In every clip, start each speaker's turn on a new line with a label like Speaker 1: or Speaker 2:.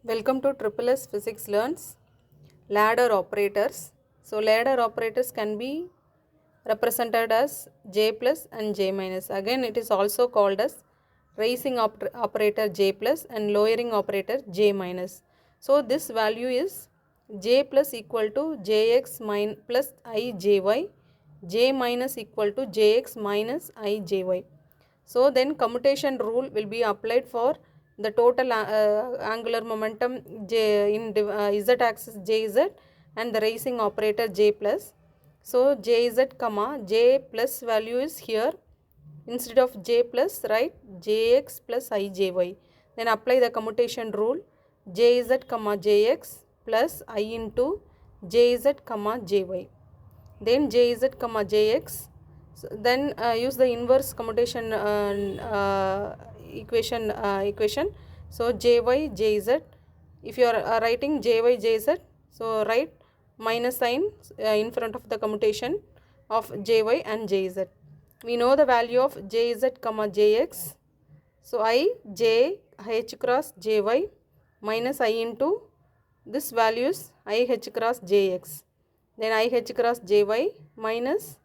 Speaker 1: Welcome to Triple S Physics Learns ladder operators. So ladder operators can be represented as J plus and J minus. Again, it is also called as raising operator J plus and lowering operator J minus. So this value is J plus equal to Jx plus Ijy, J minus equal to Jx minus Ijy. So then commutation rule will be applied for the total angular momentum in z axis Jz and the raising operator J plus. So Jz comma J plus value is here. Instead of J plus, write Jx plus Ijy. Then apply the commutation rule. Jz comma Jx plus I into Jz comma Jy. Then Jz comma Jx. So then use the inverse commutation equation. So Jy Jz. If you are writing Jy Jz, so write minus sign in front of the commutation of Jy and Jz. We know the value of Jz comma Jx. So I J h cross Jy minus I into this value is I h cross Jx. Then I h cross Jy minus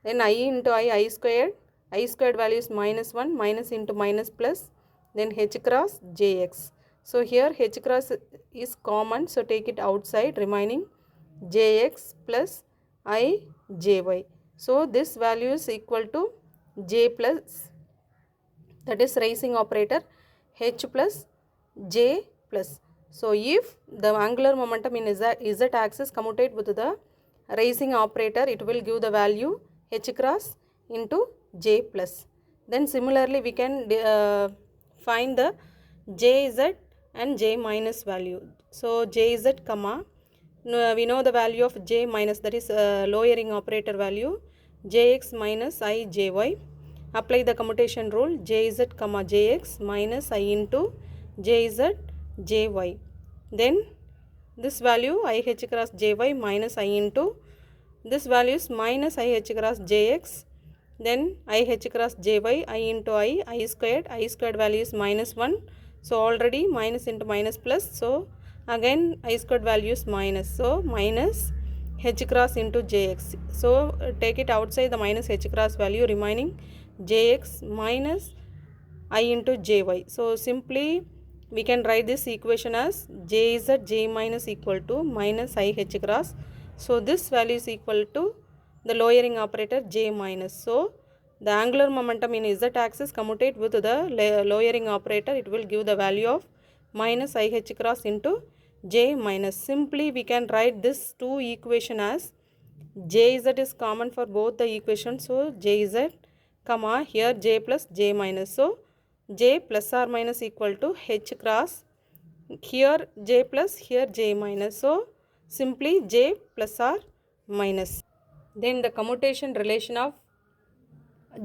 Speaker 1: then I into I squared. I squared value is minus 1, minus into minus plus, then h cross Jx. So here h cross is common, so take it outside, remaining Jx plus I Jy. So this value is equal to J plus, that is raising operator, h plus J plus. So if the angular momentum in z axis commutate with the raising operator, it will give the value h cross into J plus. Then similarly we can find the Jz and J minus value. So Jz comma, we know the value of J minus, that is lowering operator value, Jx minus Ijy. Apply the commutation rule, Jz comma Jx minus I into Jz Jy. Then this value I h cross Jy minus I into this value is minus I h cross Jx. Then I h cross Jy, I into I squared value is minus 1. So already minus into minus plus. So again I squared value is minus. So minus h cross into Jx. So take it outside the minus h cross value, remaining Jx minus I into Jy. So simply we can write this equation as Jz J minus equal to minus I h cross. So this value is equal to the lowering operator J minus. So the angular momentum in z axis commutate with the lowering operator, it will give the value of minus I h cross into J minus. Simply we can write this two equation as Jz is common for both the equations. So Jz comma here J plus J minus. So J plus or minus equal to h cross, here J plus, here J minus. So simply J plus or minus. Then the commutation relation of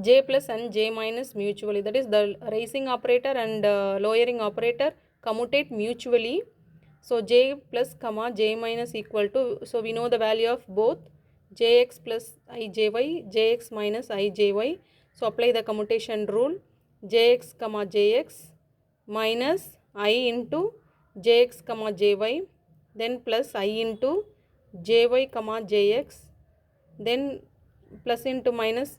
Speaker 1: J plus and J minus mutually, that is the raising operator and lowering operator commutate mutually. So J plus comma J minus equal to, so we know the value of both Jx plus Ijy, Jx minus Ijy. So apply the commutation rule, Jx comma Jx minus I into Jx comma Jy, then plus I into Jy comma Jx, then plus into minus,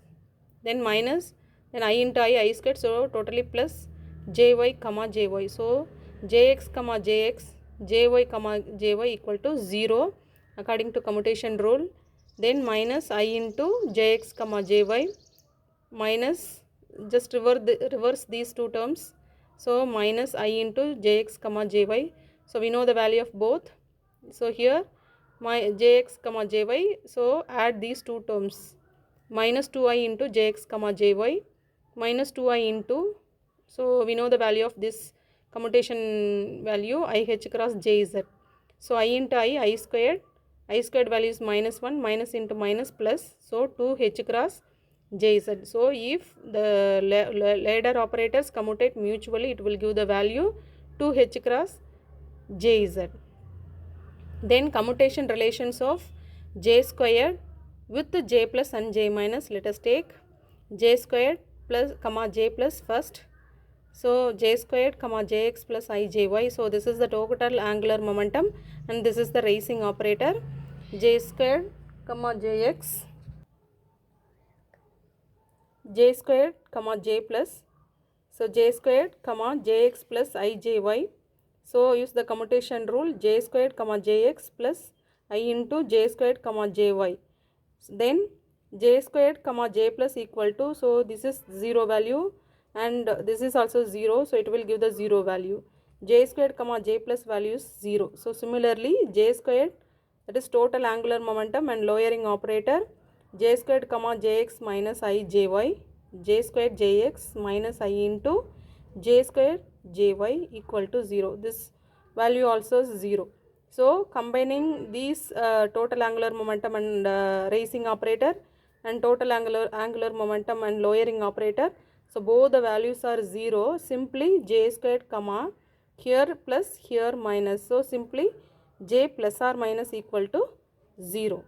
Speaker 1: then minus, then I into I squared, so totally plus Jy comma Jy. So Jx comma Jx, Jy comma Jy equal to 0 according to commutation rule. Then minus I into Jx comma Jy minus, just reverse these two terms. So minus I into Jx comma Jy. So we know the value of both. So here my Jx comma Jy, so add these two terms, minus 2I into Jx comma Jy minus 2I into, so we know the value of this commutation value I h cross Jz. So I into I squared value is minus 1, minus into minus plus, so 2 h cross Jz. So if the ladder operators commutate mutually, it will give the value 2 h cross Jz. Then commutation relations of J squared with J plus and J minus. Let us take J squared plus comma J plus first. So j squared comma jx plus ijy. So this is the total angular momentum and this is the raising operator. J squared comma jx, j squared comma j plus. So j squared comma jx plus ijy. So use the commutation rule, j squared comma jx plus I into j squared comma jy. Then j squared comma j plus equal to, so this is 0 value and this is also 0, so it will give the 0 value. J squared comma j plus value is 0. So similarly j squared, that is total angular momentum and lowering operator, j squared comma jx minus I jy, j squared jx minus I into j squared jy equal to 0. This value also is 0. So combining these total angular momentum and raising operator and total angular momentum and lowering operator, so both the values are 0. Simply j squared comma here plus here minus, so simply j plus or minus equal to 0.